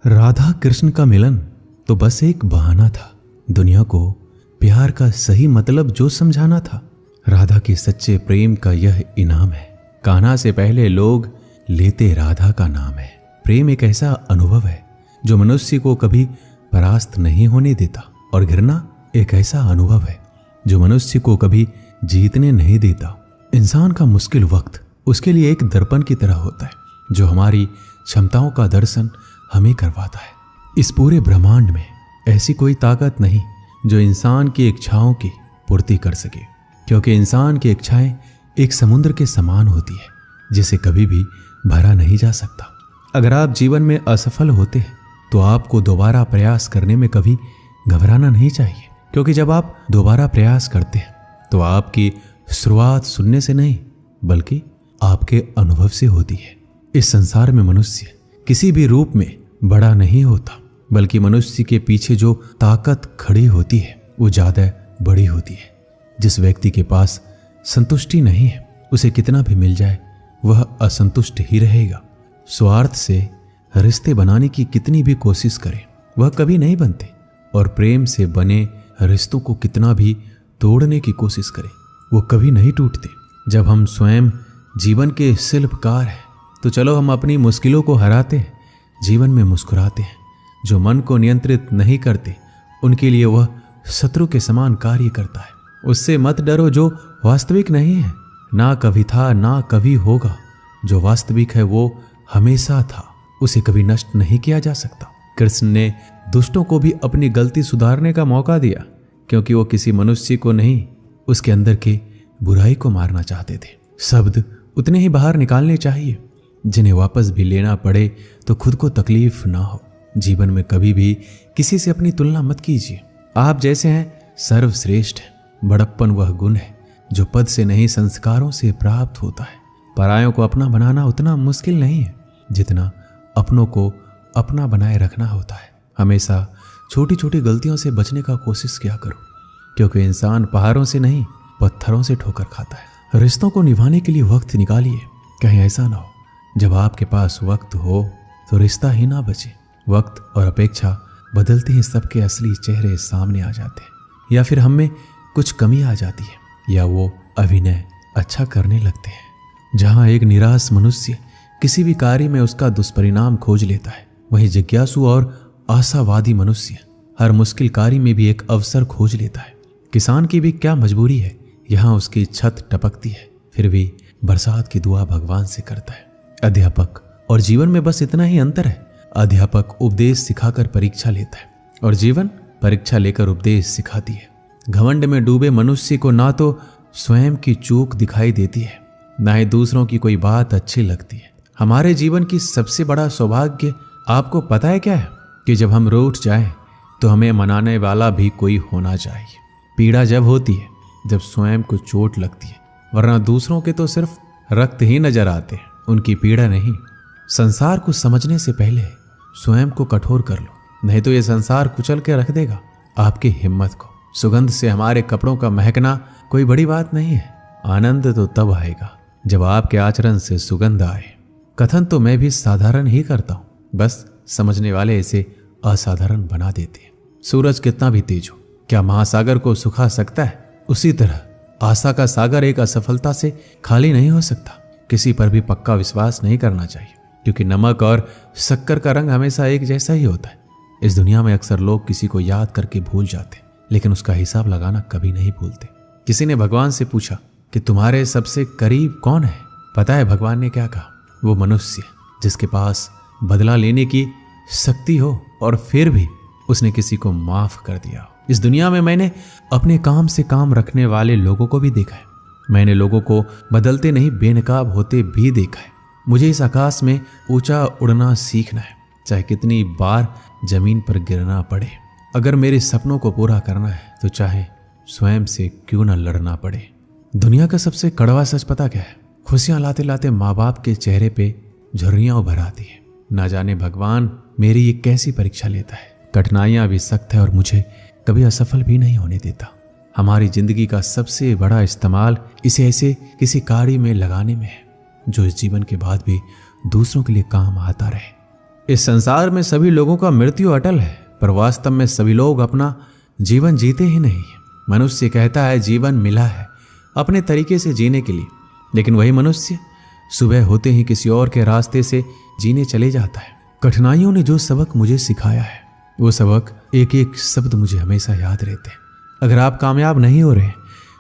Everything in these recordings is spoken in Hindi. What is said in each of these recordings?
राधा कृष्ण का मिलन तो बस एक बहाना था, दुनिया को प्यार का सही मतलब जो समझाना था। राधा के सच्चे प्रेम का यह इनाम है, कान्हा से पहले लोग लेते राधा का नाम है। प्रेम एक ऐसा अनुभव है जो मनुष्य को कभी परास्त नहीं होने देता, और घृणा एक ऐसा अनुभव है जो मनुष्य को कभी जीतने नहीं देता। इंसान का मुश्किल वक्त उसके लिए एक दर्पण की तरह होता है, जो हमारी क्षमताओं का दर्शन हमें करवाता है। इस पूरे ब्रह्मांड में ऐसी कोई ताकत नहीं जो इंसान की इच्छाओं की पूर्ति कर सके, क्योंकि इंसान की इच्छाएं एक समुद्र के समान होती है जिसे कभी भी भरा नहीं जा सकता। अगर आप जीवन में असफल होते हैं तो आपको दोबारा प्रयास करने में कभी घबराना नहीं चाहिए, क्योंकि जब आप दोबारा प्रयास करते हैं तो आपकी शुरुआत सुनने से नहीं बल्कि आपके अनुभव से होती है। इस संसार में मनुष्य किसी भी रूप में बड़ा नहीं होता, बल्कि मनुष्य के पीछे जो ताकत खड़ी होती है वो ज्यादा बड़ी होती है। जिस व्यक्ति के पास संतुष्टि नहीं है, उसे कितना भी मिल जाए वह असंतुष्ट ही रहेगा। स्वार्थ से रिश्ते बनाने की कितनी भी कोशिश करे वह कभी नहीं बनते, और प्रेम से बने रिश्तों को कितना भी तोड़ने की कोशिश करे वो कभी नहीं टूटते। जब हम स्वयं जीवन के शिल्पकार हैं तो चलो हम अपनी मुश्किलों को हराते हैं, जीवन में मुस्कुराते हैं। जो मन को नियंत्रित नहीं करते उनके लिए वह शत्रु के समान कार्य करता है। उससे मत डरो जो वास्तविक नहीं है, ना कभी था ना कभी होगा। जो वास्तविक है वो हमेशा था, उसे कभी नष्ट नहीं किया जा सकता। कृष्ण ने दुष्टों को भी अपनी गलती सुधारने का मौका दिया, क्योंकि वो किसी मनुष्य को नहीं उसके अंदर के बुराई को मारना चाहते थे। शब्द उतने ही बाहर निकालने चाहिए जिन्हें वापस भी लेना पड़े तो खुद को तकलीफ ना हो। जीवन में कभी भी किसी से अपनी तुलना मत कीजिए। आप जैसे हैं सर्वश्रेष्ठ है। बड़प्पन वह गुण है जो पद से नहीं संस्कारों से प्राप्त होता है। परायों को अपना बनाना उतना मुश्किल नहीं है जितना अपनों को अपना बनाए रखना होता है। हमेशा छोटी छोटी गलतियों से बचने का कोशिश किया करो, क्योंकि इंसान पहाड़ों से नहीं पत्थरों से ठोकर खाता है। रिश्तों को निभाने के लिए वक्त निकालिए, कहीं ऐसा ना हो जब आपके पास वक्त हो तो रिश्ता ही ना बचे। वक्त और अपेक्षा बदलते ही सबके असली चेहरे सामने आ जाते हैं, या फिर हम में कुछ कमी आ जाती है, या वो अभिनय अच्छा करने लगते हैं। जहां एक निराश मनुष्य किसी भी कार्य में उसका दुष्परिणाम खोज लेता है, वहीं जिज्ञासु और आशावादी मनुष्य हर मुश्किल कार्य में भी एक अवसर खोज लेता है। किसान की भी क्या मजबूरी है, यहाँ उसकी छत टपकती है फिर भी बरसात की दुआ भगवान से करता है। अध्यापक और जीवन में बस इतना ही अंतर है। अध्यापक उपदेश सिखाकर परीक्षा लेता है और जीवन परीक्षा लेकर उपदेश सिखाती है। घमंड में डूबे मनुष्य को ना तो स्वयं की चूक दिखाई देती है, ना ही दूसरों की कोई बात अच्छी लगती है। हमारे जीवन की सबसे बड़ा सौभाग्य आपको पता है क्या है? कि जब हम रूठ जाएं तो हमें मनाने वाला भी कोई होना चाहिए। पीड़ा जब होती है जब स्वयं को चोट लगती है, वरना दूसरों के तो सिर्फ रक्त ही नजर आते हैं, उनकी पीड़ा नहीं। संसार को समझने से पहले स्वयं को कठोर कर लो, नहीं तो ये संसार कुचल के रख देगा आपकी हिम्मत को। सुगंध से हमारे कपड़ों का महकना कोई बड़ी बात नहीं है। आनंद तो तब आएगा जब आपके आचरण से सुगंध आए। कथन तो मैं भी साधारण ही करता हूँ, बस समझने वाले इसे असाधारण बना देते हैं। सूरज कितना भी तेज हो, क्या महासागर को सुखा सकता है? उसी तरह आशा का सागर एक असफलता से खाली नहीं हो सकता। किसी पर भी पक्का विश्वास नहीं करना चाहिए, क्योंकि नमक और शक्कर का रंग हमेशा एक जैसा ही होता है। इस दुनिया में अक्सर लोग किसी को याद करके भूल जाते, लेकिन उसका हिसाब लगाना कभी नहीं भूलते। किसी ने भगवान से पूछा कि तुम्हारे सबसे करीब कौन है? पता है भगवान ने क्या कहा? वो मनुष्य जिसके पास बदला लेने की शक्ति हो और फिर भी उसने किसी को माफ कर दिया। इस दुनिया में मैंने अपने काम से काम रखने वाले लोगों को भी देखा है। मैंने लोगों को बदलते नहीं बेनकाब होते भी देखा है। मुझे इस आकाश में ऊंचा उड़ना सीखना है, चाहे कितनी बार जमीन पर गिरना पड़े। अगर मेरे सपनों को पूरा करना है तो चाहे स्वयं से क्यों न लड़ना पड़े। दुनिया का सबसे कड़वा सच पता क्या है? खुशियां लाते लाते माँ बाप के चेहरे पे झुर्रियां उभर आती है। ना जाने भगवान मेरी ये कैसी परीक्षा लेता है। कठिनाइयां भी सख्त है और मुझे कभी असफल भी नहीं होने देता। हमारी जिंदगी का सबसे बड़ा इस्तेमाल इसे ऐसे किसी कार्य में लगाने में है जो इस जीवन के बाद भी दूसरों के लिए काम आता रहे। इस संसार में सभी लोगों का मृत्यु अटल है, पर वास्तव में सभी लोग अपना जीवन जीते ही नहीं। मनुष्य कहता है जीवन मिला है अपने तरीके से जीने के लिए, लेकिन वही मनुष्य सुबह होते ही किसी और के रास्ते से जीने चले जाता है। कठिनाइयों ने जो सबक मुझे सिखाया है, वो सबक एक एक शब्द मुझे हमेशा याद रहते हैं। अगर आप कामयाब नहीं हो रहे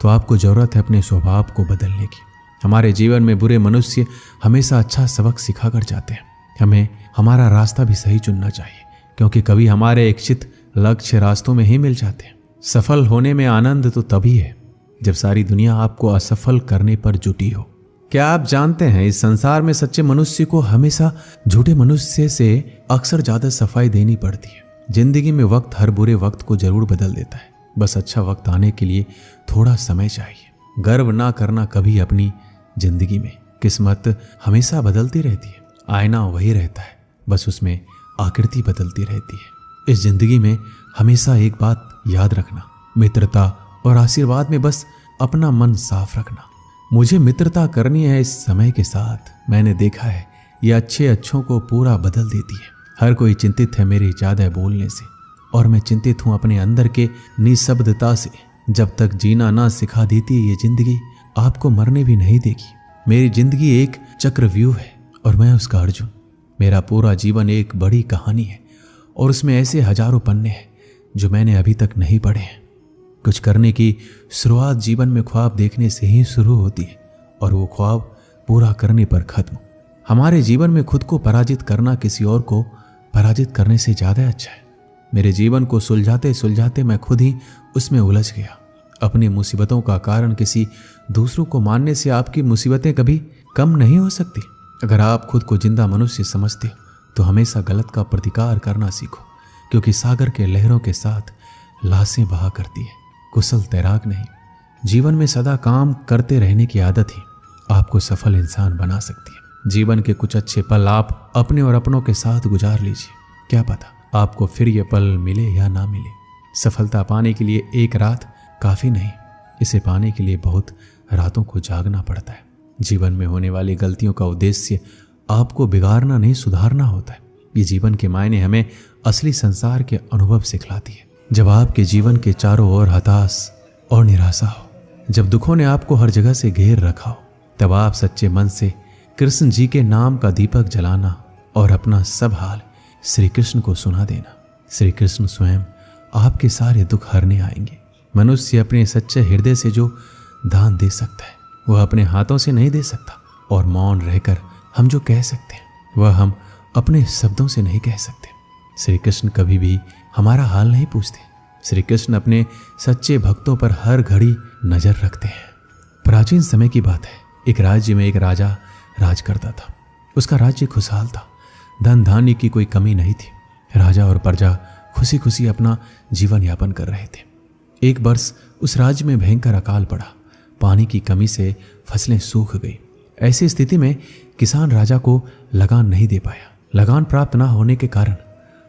तो आपको जरूरत है अपने स्वभाव को बदलने की। हमारे जीवन में बुरे मनुष्य हमेशा अच्छा सबक सिखा कर जाते हैं। हमें हमारा रास्ता भी सही चुनना चाहिए, क्योंकि कभी हमारे इच्छित लक्ष्य रास्तों में ही मिल जाते हैं। सफल होने में आनंद तो तभी है जब सारी दुनिया आपको असफल करने पर जुटी हो। क्या आप जानते हैं, इस संसार में सच्चे मनुष्य को हमेशा झूठे मनुष्य से अक्सर ज्यादा सफाई देनी पड़ती है। जिंदगी में वक्त हर बुरे वक्त को जरूर बदल देता है, बस अच्छा वक्त आने के लिए थोड़ा समय चाहिए। गर्व ना करना कभी अपनी जिंदगी में। किस्मत हमेशा बदलती रहती है, आईना वही रहता है, बस उसमें आकृति बदलती रहती है। इस जिंदगी में हमेशा एक बात याद रखना, मित्रता और आशीर्वाद में बस अपना मन साफ रखना। मुझे मित्रता करनी है इस समय के साथ। मैंने देखा है ये अच्छे अच्छों को पूरा बदल देती है। हर कोई चिंतित है मेरे ज्यादा बोलने से, और मैं चिंतित हूं अपने अंदर के निशब्दता से। जब तक जीना ना सिखा देती ये जिंदगी, आपको मरने भी नहीं देगी। मेरी जिंदगी एक चक्रव्यूह है और मैं उसका अर्जुन। मेरा पूरा जीवन एक बड़ी कहानी है और उसमें ऐसे हजारों पन्ने हैं जो मैंने अभी तक नहीं पढ़े हैं। कुछ करने की शुरुआत जीवन में ख्वाब देखने से ही शुरू होती है और वो ख्वाब पूरा करने पर खत्म। हमारे जीवन में खुद को पराजित करना किसी और को पराजित करने से ज्यादा अच्छा है। मेरे जीवन को सुलझाते सुलझाते मैं खुद ही उसमें उलझ गया। अपनी मुसीबतों का कारण किसी दूसरों को मानने से आपकी मुसीबतें कभी कम नहीं हो सकती। अगर आप खुद को जिंदा मनुष्य समझते हो तो हमेशा गलत का प्रतिकार करना सीखो, क्योंकि सागर के लहरों के साथ लाशें बहा करती है, कुशल तैराक नहीं। जीवन में सदा काम करते रहने की आदत ही आपको सफल इंसान बना सकती है। जीवन के कुछ अच्छे पल आप अपने और अपनों के साथ गुजार लीजिए। क्या पता आपको फिर ये पल मिले या ना मिले। सफलता पाने के लिए एक रात काफी नहीं, इसे पाने के लिए बहुत रातों को जागना पड़ता है। जीवन में होने वाली गलतियों का उद्देश्य आपको बिगाड़ना नहीं, सुधारना होता है। ये जीवन के मायने हमें असली संसार के अनुभव सिखलाती है। जब आपके जीवन के चारों ओर हताश और निराशा हो, जब दुखों ने आपको हर जगह से घेर रखा हो, तब आप सच्चे मन से कृष्ण जी के नाम का दीपक जलाना और अपना सब हाल श्री कृष्ण को सुना देना। श्री कृष्ण स्वयं आपके सारे दुख हरने आएंगे। मनुष्य अपने सच्चे हृदय से जो दान दे सकता है वह अपने हाथों से नहीं दे सकता, और मौन रहकर हम जो कह सकते हैं वह हम अपने शब्दों से नहीं कह सकते। श्री कृष्ण कभी भी हमारा हाल नहीं पूछते। श्री कृष्ण अपने सच्चे भक्तों पर हर घड़ी नजर रखते हैं। प्राचीन समय की बात है, एक राज्य में एक राजा राज करता था। उसका राज्य खुशहाल था, धन धान्य की कोई कमी नहीं थी। राजा और प्रजा खुशी खुशी अपना जीवन यापन कर रहे थे। एक वर्ष उस राज्य में भयंकर अकाल पड़ा। पानी की कमी से फसलें सूख गई। ऐसी स्थिति में किसान राजा को लगान नहीं दे पाया। लगान प्राप्त न होने के कारण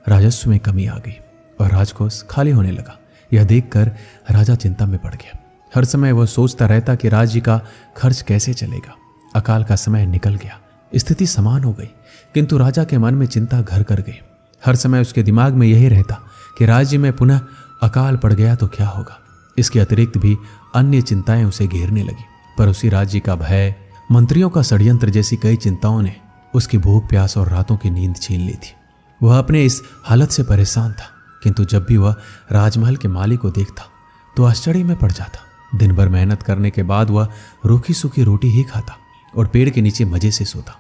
राजस्व में कमी आ गई और राजकोष खाली होने लगा। यह देखकर राजा चिंता में पड़ गया। हर समय वह सोचता रहता कि राज्य का खर्च कैसे चलेगा। अकाल का समय निकल गया, स्थिति समान हो गई, किंतु राजा के मन में चिंता घर कर गई। हर समय उसके दिमाग में यही रहता कि राज्य में पुनः अकाल पड़ गया तो क्या होगा। इसके अतिरिक्त भी अन्य चिंताएं उसे घेरने लगी। पर उसी राज्य का भय, मंत्रियों का षड्यंत्र जैसी कई चिंताओं ने उसकी भूख प्यास और रातों की नींद छीन ली थी। वह अपने इस हालत से परेशान था, किंतु जब भी वह राजमहल के माली को देखता तो आश्चर्य में पड़ जाता। दिन भर मेहनत करने के बाद वह रूखी सूखी रोटी ही खाता और पेड़ के नीचे मजे से सोता।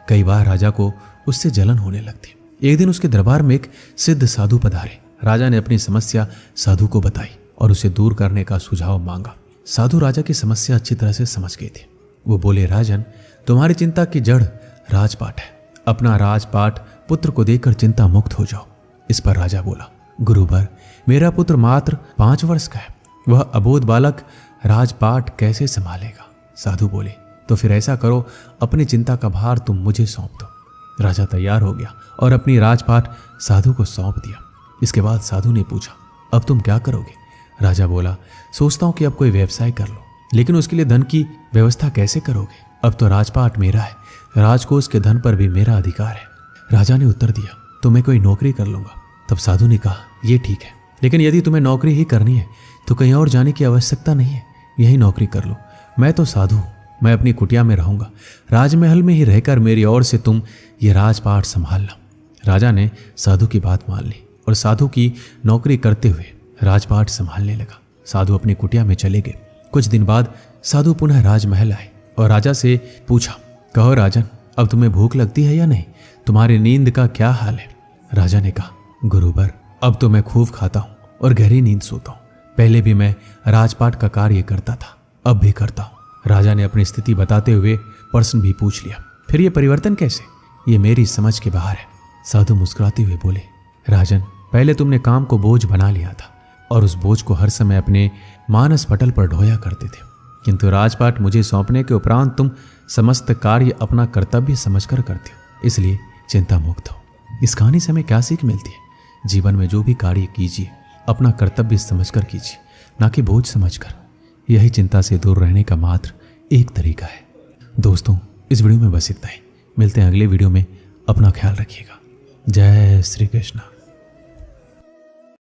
कई बार राजा को उससे जलन होने लगती। एक दिन उसके दरबार में एक सिद्ध साधु पधारे। राजा ने अपनी समस्या साधु को बताई और उसे दूर करने का सुझाव मांगा। साधु राजा की समस्या अच्छी तरह से समझ गए थे। वो बोले, राजन, तुम्हारी चिंता की जड़ राजपाट है। अपना राजपाट पुत्र को देकर चिंता मुक्त हो जाओ। इस पर राजा बोला, गुरुवर, मेरा पुत्र मात्र 5 वर्ष का है। वह अबोध बालक राजपाट कैसे संभालेगा? साधु बोले, तो फिर ऐसा करो, अपनी चिंता का भार तुम मुझे सौंप दो। राजा तैयार हो गया और अपनी राजपाट साधु को सौंप दिया। इसके बाद साधु ने पूछा, अब तुम क्या करोगे? राजा बोला, सोचता हूं कि अब कोई व्यवसाय कर लो, लेकिन उसके लिए धन की व्यवस्था कैसे करोगे? अब तो राजपाट मेरा है, राजकोष के धन पर भी मेरा अधिकार है। राजा ने उत्तर दिया, तो मैं कोई नौकरी कर लूँगा। तब साधु ने कहा, ये ठीक है, लेकिन यदि तुम्हें नौकरी ही करनी है तो कहीं और जाने की आवश्यकता नहीं है, यही नौकरी कर लो। मैं तो साधु हूँ, मैं अपनी कुटिया में रहूँगा। राजमहल में ही रहकर मेरी ओर से तुम ये राजपाट संभालना। राजा ने साधु की बात मान ली और साधु की नौकरी करते हुए राजपाट संभालने लगा। साधु अपनी कुटिया में चले गए। कुछ दिन बाद साधु पुनः राजमहल आए और राजा से पूछा, कहो राजन, अब तुम्हें भूख लगती है या नहीं? तुम्हारी नींद का क्या हाल है? राजा ने कहा, गुरुवर, अब तो मैं खूब खाता हूँ और गहरी नींद सोता हूँ। पहले भी मैं राजपाट का कार्य करता था, अब भी करता हूँ। राजा ने अपनी स्थिति बताते हुए प्रश्न भी पूछ लिया, फिर ये परिवर्तन कैसे? ये मेरी समझ के बाहर है। साधु मुस्कुराते हुए बोले, राजन, पहले तुमने काम को बोझ बना लिया था और उस बोझ को हर समय अपने मानस पटल पर ढोया करते थे, किंतु राजपाट मुझे सौंपने के उपरांत तुम समस्त कार्य अपना कर्तव्य समझकर करते हो, इसलिए चिंता मुक्त हो। इस कहानी से हमें क्या सीख मिलती है? जीवन में जो भी कार्य कीजिए अपना कर्तव्य समझकर कीजिए, ना कि बोझ समझकर। यही चिंता से दूर रहने का मात्र एक तरीका है। दोस्तों, इस वीडियो में बस इतना ही। मिलते हैं अगले वीडियो में। अपना ख्याल रखिएगा। जय श्री कृष्ण।